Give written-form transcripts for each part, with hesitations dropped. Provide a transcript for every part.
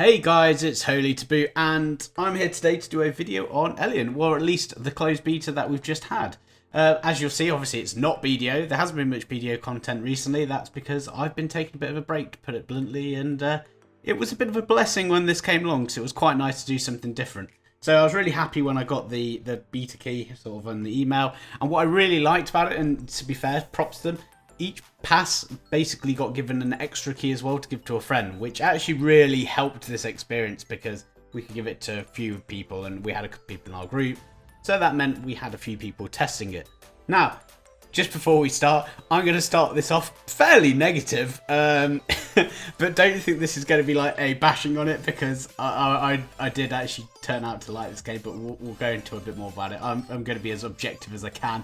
Hey guys, it's Holy to Boot, and I'm here today to do a video on Elyon, or at least the closed beta that we've just had. As you'll see, obviously it's not BDO. There hasn't been much BDO content recently. That's because I've been taking a bit of a break, to put it bluntly, and it was a bit of a blessing when this came along, because it was quite nice to do something different. So I was really happy when I got the beta key sort of on the email, and what I really liked about it, and to be fair, props to them, each pass basically got given an extra key as well to give to a friend, which actually really helped this experience because we could give it to a few people and we had a couple people in our group. So that meant we had a few people testing it. Now, just before we start, I'm going to start this off fairly negative, but don't think this is going to be like a bashing on it because I did actually turn out to like this game, but we'll go into a bit more about it. I'm going to be as objective as I can.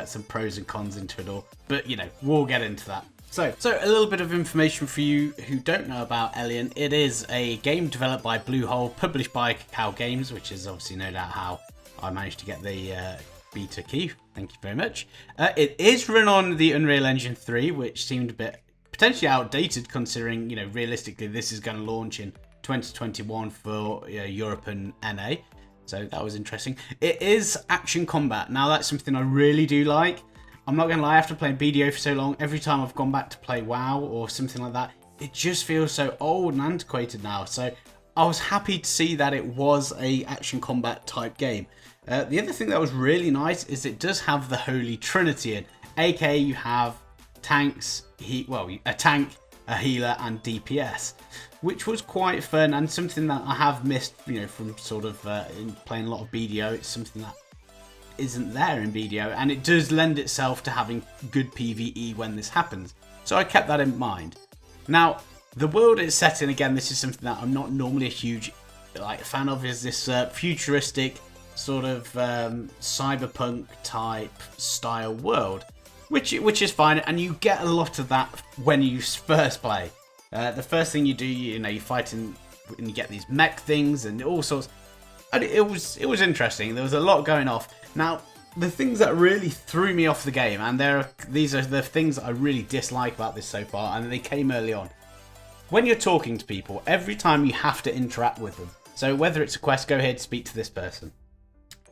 Some pros and cons into it all, but you know, we'll get into that. So a little bit of information for you who don't know about Elyon. It is a game developed by Bluehole, published by Cacao Games, which is obviously no doubt how I managed to get the beta key. Thank you very much. It is run on the Unreal Engine 3, which seemed a bit potentially outdated considering, you know, realistically this is going to launch in 2021 for Europe and NA. So that was interesting. It is action combat. Now that's something I really do like. I'm not going to lie, after playing BDO for so long, every time I've gone back to play WoW or something like that, it just feels so old and antiquated now. So I was happy to see that it was a action combat type game. The other thing that was really nice is it does have the Holy Trinity in. aka you have tanks, a tank, a healer and DPS, which was quite fun and something that I have missed, you know, from sort of in playing a lot of BDO. It's something that isn't there in BDO, and it does lend itself to having good PvE when this happens. So I kept that in mind. Now, the world it's set in, again, this is something that I'm not normally a huge fan of, is this futuristic sort of cyberpunk type style world. Which is fine, and you get a lot of that when you first play. The first thing you do, you fight and you get these mech things and all sorts. And it was interesting. There was a lot going off. Now, the things that really threw me off the game, and these are the things that I really dislike about this so far, and they came early on. When you're talking to people, every time you have to interact with them. So whether it's a quest, go ahead, speak to this person.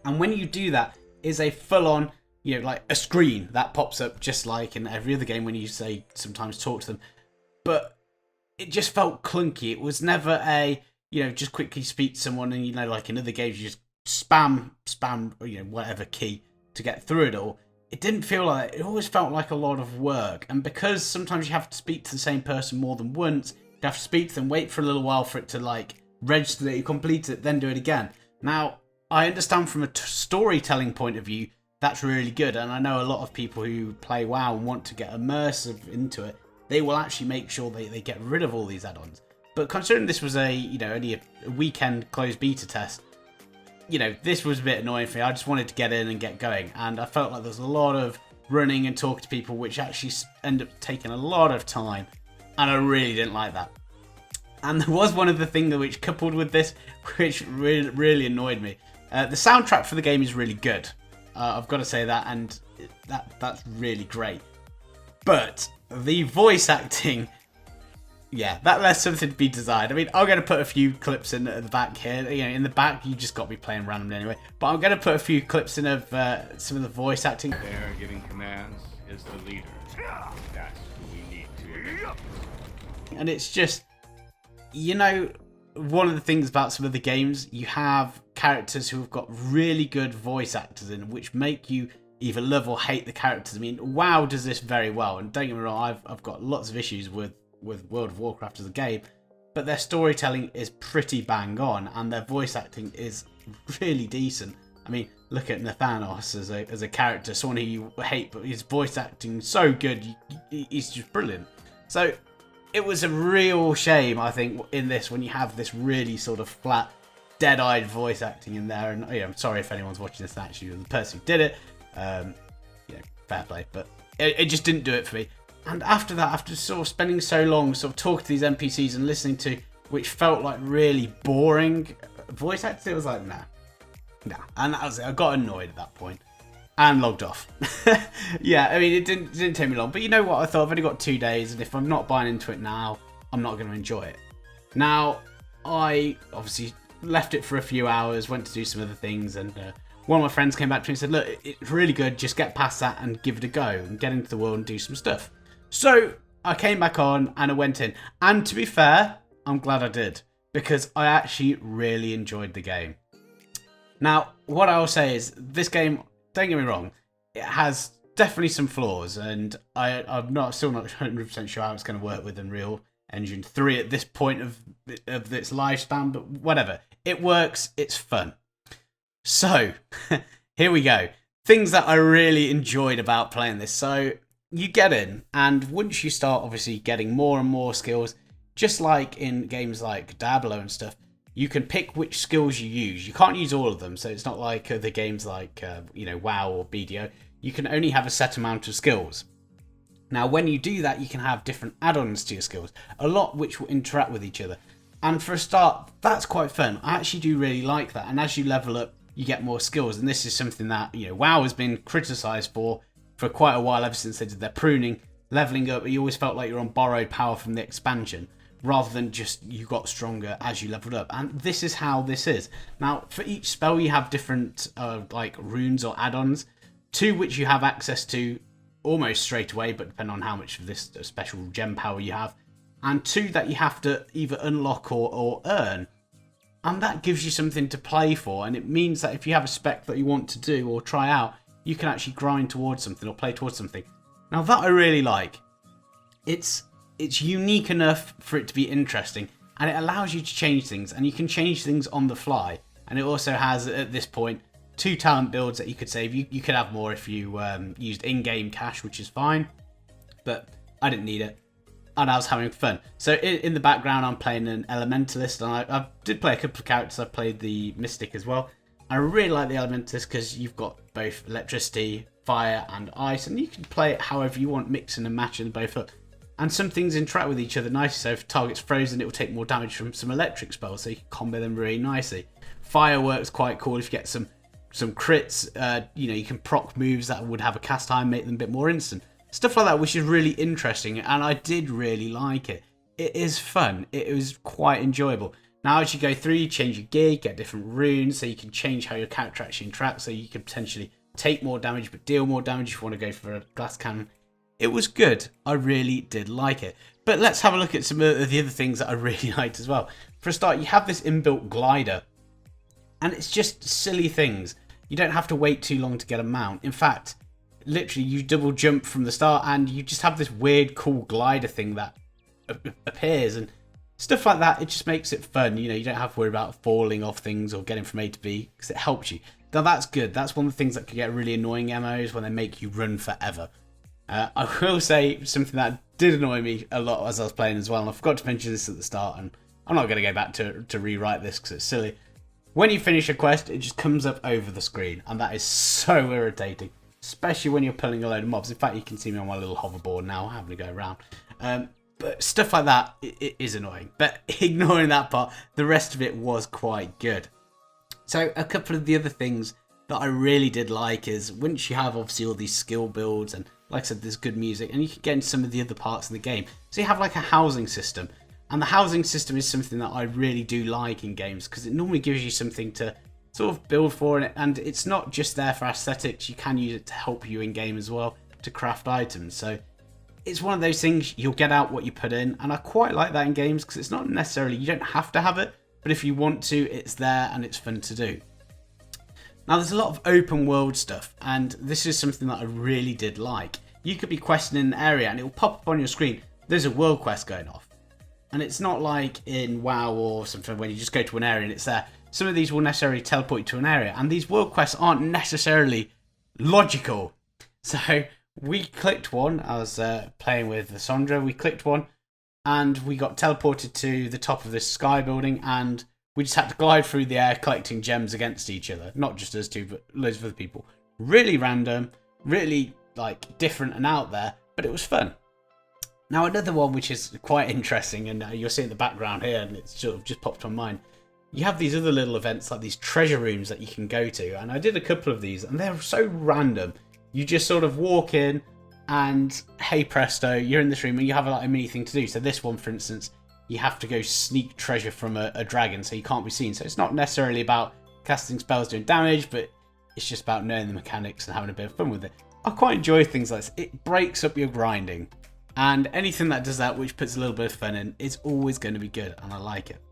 And when you do that, is a full-on, like a screen that pops up just like in every other game when you say sometimes talk to them. But it just felt clunky. It was never a, just quickly speak to someone and, like in other games, you just spam, whatever key to get through it all. It didn't feel like that. It always felt like a lot of work. And because sometimes you have to speak to the same person more than once, you have to speak to them, wait for a little while for it to register that you complete it, then do it again. Now, I understand from a storytelling point of view, that's really good, and I know a lot of people who play WoW and want to get immersive into it, they will actually make sure they get rid of all these add-ons. But considering this was only a weekend closed beta test, this was a bit annoying for me. I just wanted to get in and get going, and I felt like there was a lot of running and talking to people, which actually ended up taking a lot of time, and I really didn't like that. And there was one other thing which coupled with this, which really annoyed me. The soundtrack for the game is really good. I've got to say that, and that's really great. But the voice acting, yeah, that left something to be desired. I mean, I'm going to put a few clips in at the back here. In the back, you just got to be playing randomly anyway. But I'm going to put a few clips in of some of the voice acting. There, giving commands is the leader. That's who we need to eliminate. And it's just, one of the things about some of the games, you have characters who have got really good voice actors in, which make you either love or hate the characters. I mean, WoW does this very well, and don't get me wrong, I've got lots of issues with World of Warcraft as a game, but their storytelling is pretty bang on, and their voice acting is really decent. I mean, look at Nathanos as a character, someone who you hate, but his voice acting is so good, he's just brilliant. So it was a real shame, I think, in this when you have this really sort of flat, dead-eyed voice acting in there. And I'm sorry if anyone's watching this and actually the person who did it. Fair play, but it just didn't do it for me. And after that, after sort of spending so long sort of talking to these NPCs and listening to which felt like really boring voice acting, it was like, nah. And that was it. I got annoyed at that point and logged off. Yeah, I mean, it didn't take me long. But you know what? I thought I've only got 2 days, and if I'm not buying into it now, I'm not going to enjoy it. Now, I obviously left it for a few hours, went to do some other things, and one of my friends came back to me and said, look, it's really good, just get past that and give it a go, and get into the world and do some stuff. So I came back on and I went in. And to be fair, I'm glad I did, because I actually really enjoyed the game. Now, what I'll say is, this game, don't get me wrong, it has definitely some flaws, and I'm still not 100% sure how it's going to work with Unreal Engine 3 at this point of its lifespan, but whatever. It works, it's fun. So, here we go. Things that I really enjoyed about playing this. So, you get in, and once you start obviously getting more and more skills, just like in games like Diablo and stuff, you can pick which skills you use. You can't use all of them, so it's not like the games like WoW or BDO. You can only have a set amount of skills. Now, when you do that, you can have different add-ons to your skills, a lot which will interact with each other. And for a start, that's quite fun. I actually do really like that. And as you level up, you get more skills. And this is something that WoW has been criticised for quite a while, ever since they did their pruning. Leveling up, you always felt like you're on borrowed power from the expansion, rather than just you got stronger as you leveled up. And this is how this is. Now, for each spell, you have different like runes or add-ons, two which you have access to almost straight away, but depending on how much of this special gem power you have, and two that you have to either unlock or earn. And that gives you something to play for, and it means that if you have a spec that you want to do or try out, you can actually grind towards something or play towards something. Now, that I really like. It's unique enough for it to be interesting, and it allows you to change things, and you can change things on the fly. And it also has, at this point, 2 talent builds that you could save. You could have more if you used in-game cash, which is fine, but I didn't need it, and I was having fun. So in the background, I'm playing an Elementalist, and I did play a couple of characters. I played the Mystic as well. I really like the Elementalist because you've got both electricity, fire, and ice, and you can play it however you want, mixing and matching both up. And some things interact with each other nicely. So if a target's frozen, it will take more damage from some electric spells, so you can combo them really nicely. Fire works quite cool if you get some crits. You can proc moves that would have a cast time, make them a bit more instant. Stuff like that, which is really interesting, and I did really like it. It is fun. It was quite enjoyable. Now, as you go through, you change your gear, get different runes, so you can change how your character actually interacts, so you can potentially take more damage but deal more damage if you want to go for a glass cannon. It was good. I really did like it. But let's have a look at some of the other things that I really liked as well. For a start, you have this inbuilt glider, and it's just silly things. You don't have to wait too long to get a mount. In fact, literally, you double jump from the start, and you just have this weird, cool glider thing that appears, and stuff like that. It just makes it fun. You don't have to worry about falling off things or getting from A to B, because it helps you. Now, that's good. That's one of the things that can get really annoying MMOs, when they make you run forever. I will say something that did annoy me a lot as I was playing as well, and I forgot to mention this at the start, and I'm not going to go back to rewrite this because it's silly. When you finish a quest, it just comes up over the screen, and that is so irritating, especially when you're pulling a load of mobs. In fact, you can see me on my little hoverboard now, having to go around. But stuff like that, it is annoying. But ignoring that part, the rest of it was quite good. So a couple of the other things that I really did like is, once you have obviously all these skill builds, and like I said, there's good music, and you can get into some of the other parts of the game. So you have like a housing system, and the housing system is something that I really do like in games, because it normally gives you something to sort of build for, and it's not just there for aesthetics. You can use it to help you in game as well, to craft items. So it's one of those things, you'll get out what you put in, and I quite like that in games, because it's not necessarily, you don't have to have it, but if you want to, it's there and it's fun to do. Now, there's a lot of open world stuff, and this is something that I really did like. You could be questing an area, and it will pop up on your screen, there's a world quest going off. And it's not like in WoW or something when you just go to an area and it's there. Some of these will necessarily teleport you to an area, and these world quests aren't necessarily logical. So we clicked one. I was playing with Sandra. We clicked one, and we got teleported to the top of this sky building, and we just had to glide through the air collecting gems against each other. Not just us two, but loads of other people. Really random, really like different and out there, but it was fun. Now, another one which is quite interesting, and you'll see in the background here, and it's sort of just popped on mine. You have these other little events, like these treasure rooms that you can go to, and I did a couple of these, and they're so random. You just sort of walk in, and hey presto, you're in this room, and you have like a mini thing to do. So this one, for instance, you have to go sneak treasure from a dragon so you can't be seen. So it's not necessarily about casting spells doing damage, but it's just about knowing the mechanics and having a bit of fun with it. I quite enjoy things like this. It breaks up your grinding, and anything that does that, which puts a little bit of fun in, is always going to be good, and I like it.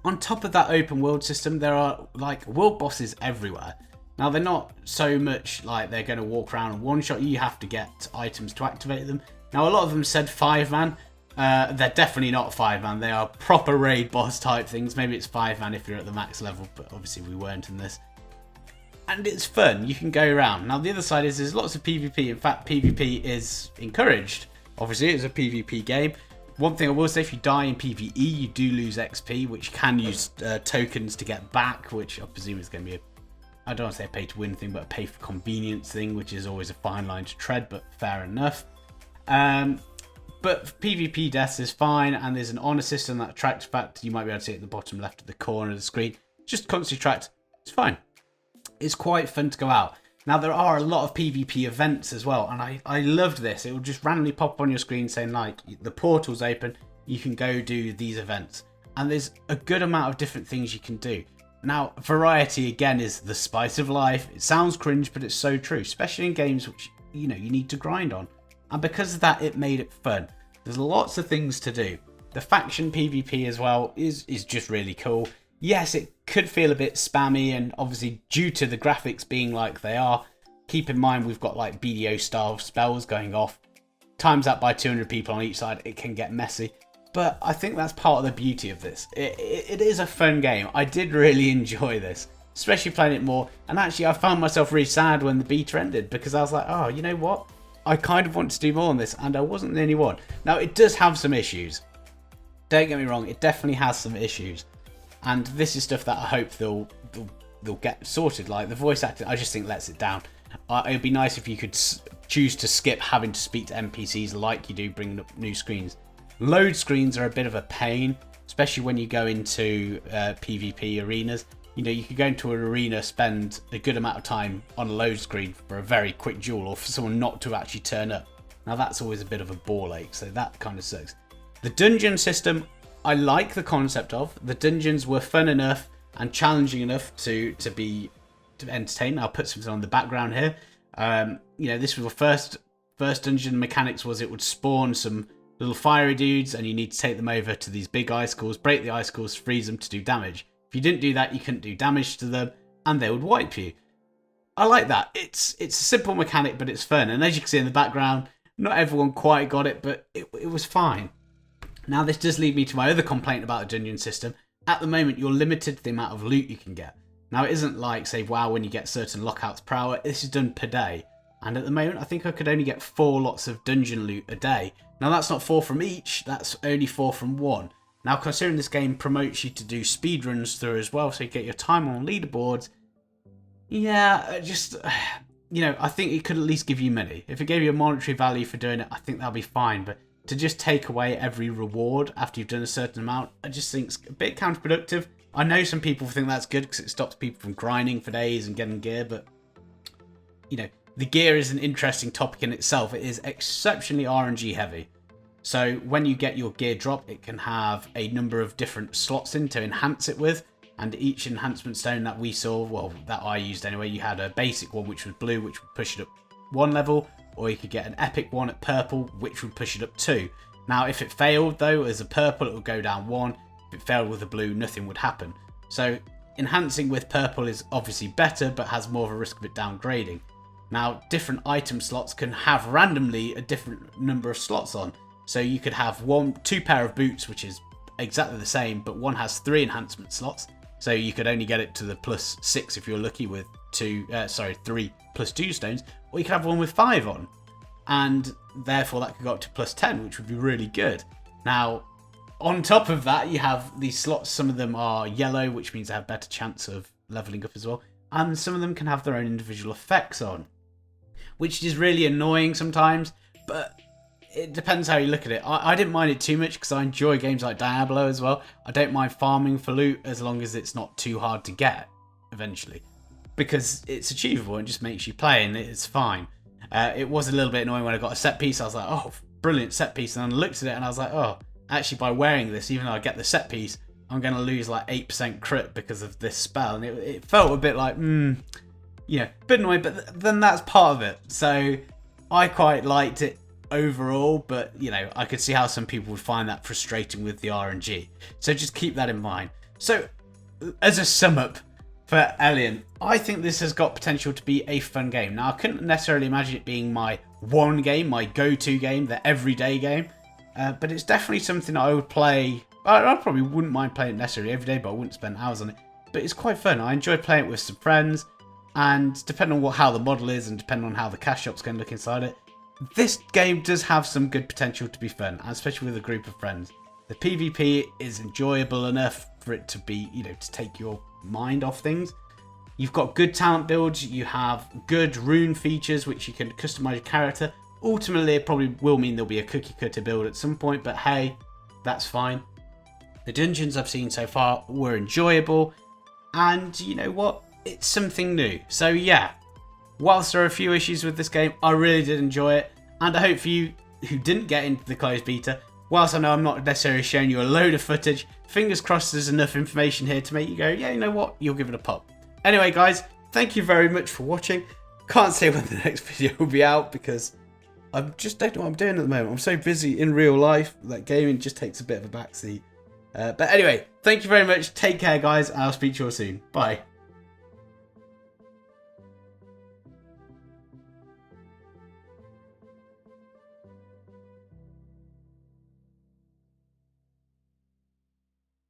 On top of that open world system, there are like world bosses everywhere. Now, they're not so much like they're going to walk around and one-shot you. You have to get items to activate them. Now, a lot of them said 5-man. They're definitely not 5-man. They are proper raid boss type things. Maybe it's 5-man if you're at the max level, but obviously we weren't in this. And it's fun. You can go around. Now, the other side is there's lots of PvP. In fact, PvP is encouraged. Obviously, it's a PvP game. One thing I will say, if you die in PvE, you do lose XP, which can use tokens to get back, which I presume is going to be I don't want to say a pay-to-win thing, but a pay-for-convenience thing, which is always a fine line to tread, but fair enough. But PvP deaths is fine, and there's an honor system that tracks back. You might be able to see it at the bottom left of the corner of the screen. Just constantly tracked. It's fine. It's quite fun to go out. Now, there are a lot of PvP events as well, and I loved this. It will just randomly pop up on your screen saying, like, the portal's open, you can go do these events. And there's a good amount of different things you can do. Now, variety, again, is the spice of life. It sounds cringe, but it's so true, especially in games which, you know, you need to grind on. And because of that, it made it fun. There's lots of things to do. The faction PvP as well is just really cool. Yes, it could feel a bit spammy, and obviously due to the graphics being like they are, keep in mind we've got like BDO style spells going off. Times that by 200 people on each side, it can get messy. But I think that's part of the beauty of this. It is a fun game. I did really enjoy this, especially playing it more. And actually, I found myself really sad when the beta ended, because I was like, oh, you know what? I kind of want to do more on this, and I wasn't the only one. Now, it does have some issues. Don't get me wrong, it definitely has some issues. And this is stuff that I hope they'll get sorted. Like the voice acting, I just think lets it down. It'd be nice if you could choose to skip having to speak to NPCs like you do bringing up new screens. Load screens are a bit of a pain, especially when you go into PvP arenas. You know, you could go into an arena, spend a good amount of time on a load screen for a very quick duel, or for someone not to actually turn up. Now that's always a bit of a ball ache, so that kind of sucks. The dungeon system, I like the concept of. The dungeons were fun enough and challenging enough to entertain. I'll put something on the background here. You know, this was the first dungeon mechanics was it would spawn some little fiery dudes, and you need to take them over to these big icicles, break the icicles, freeze them to do damage. If you didn't do that, you couldn't do damage to them, and they would wipe you. I like that. It's a simple mechanic, but it's fun. And as you can see in the background, not everyone quite got it, but it was fine. Now, this does lead me to my other complaint about the dungeon system. At the moment, you're limited to the amount of loot you can get. Now, it isn't like, say, WoW, when you get certain lockouts per hour. This is done per day. And at the moment, I think I could only get 4 lots of dungeon loot a day. Now, that's not 4 from each. That's only 4 from one. Now, considering this game promotes you to do speedruns through as well, so you get your time on leaderboards, yeah, just, you know, I think it could at least give you money. If it gave you a monetary value for doing it, I think that'll be fine. But to just take away every reward after you've done a certain amount, I just think it's a bit counterproductive. I know some people think that's good because it stops people from grinding for days and getting gear, but, you know, the gear is an interesting topic in itself. It is exceptionally RNG heavy. So when you get your gear drop, it can have a number of different slots in to enhance it with. And each enhancement stone that we saw, well, that I used anyway, you had a basic one which was blue, which would push it up 1 level. Or you could get an epic one at purple, which would push it up 2. Now, if it failed, though, as a purple, it would go down 1. If it failed with a blue, nothing would happen. So enhancing with purple is obviously better, but has more of a risk of it downgrading. Now, different item slots can have randomly a different number of slots on. So you could have 2 pair of boots, which is exactly the same, but one has 3 enhancement slots. So you could only get it to the +6 if you're lucky with 3 +2 stones, or you could have one with 5 on. And therefore that could go up to +10, which would be really good. Now, on top of that, you have these slots. Some of them are yellow, which means they have better chance of leveling up as well. And some of them can have their own individual effects on, which is really annoying sometimes, but it depends how you look at it. I didn't mind it too much because I enjoy games like Diablo as well. I don't mind farming for loot as long as it's not too hard to get eventually, because it's achievable and just makes you play, and it's fine. It was a little bit annoying when I got a set piece. I was like, oh, brilliant set piece. And then I looked at it and I was like, oh, actually by wearing this, even though I get the set piece, I'm going to lose like 8% crit because of this spell. And it felt a bit like, you know, a bit annoying, but then that's part of it. So I quite liked it overall, but you know, I could see how some people would find that frustrating with the RNG. So just keep that in mind. So as a sum up for Elyon, I think this has got potential to be a fun game. Now, I couldn't necessarily imagine it being my one game, my go-to game, the everyday game, but it's definitely something I would play. I probably wouldn't mind playing it necessarily every day, but I wouldn't spend hours on it. But it's quite fun. I enjoy playing it with some friends, and depending on how the model is and depending on how the cash shop's going to look inside it, this game does have some good potential to be fun, especially with a group of friends. The PvP is enjoyable enough for it to be, you know, to take your mind off things. You've got good talent builds, you have good rune features which you can customize your character. Ultimately, it probably will mean there'll be a cookie cutter build at some point, but hey, that's fine. The dungeons I've seen so far were enjoyable, and you know what? It's something new. So yeah, whilst there are a few issues with this game, I really did enjoy it, and I hope for you who didn't get into the closed beta, whilst I know I'm not necessarily showing you a load of footage, fingers crossed there's enough information here to make you go, yeah, you know what, you'll give it a pop. Anyway guys, thank you very much for watching. Can't say when the next video will be out because I just don't know what I'm doing at the moment. I'm so busy in real life that gaming just takes a bit of a backseat. But anyway, thank you very much, take care guys, and I'll speak to you all soon. Bye.